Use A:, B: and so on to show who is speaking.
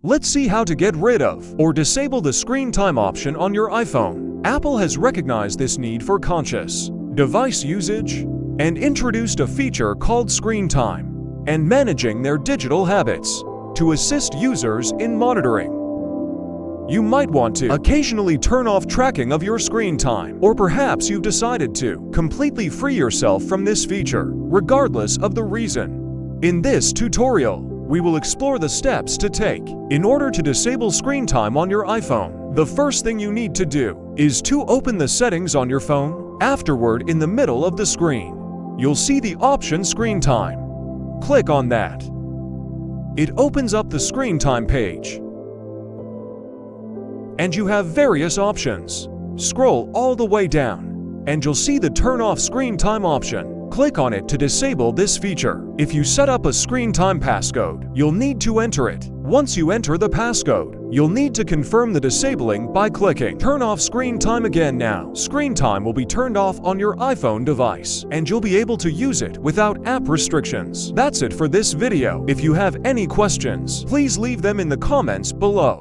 A: Let's see how to get rid of or disable the screen time option on your iPhone. Apple has recognized this need for conscious device usage and introduced a feature called Screen Time and managing their digital habits to assist users in monitoring. You might want to occasionally turn off tracking of your screen time, or perhaps you've decided to completely free yourself from this feature, regardless of the reason. In this tutorial, we will explore the steps to take in order to disable screen time on your iPhone. The first thing you need to do is to open the settings on your phone. Afterward, in the middle of the screen, you'll see the option Screen Time. Click on that. It opens up the Screen Time page, and you have various options. Scroll all the way down, and you'll see the Turn Off Screen Time option. Click on it to disable this feature. If you set up a screen time passcode, you'll need to enter it. Once you enter the passcode, you'll need to confirm the disabling by clicking Turn Off Screen Time again. Now, screen time will be turned off on your iPhone device, and you'll be able to use it without app restrictions. That's it for this video. If you have any questions, please leave them in the comments below.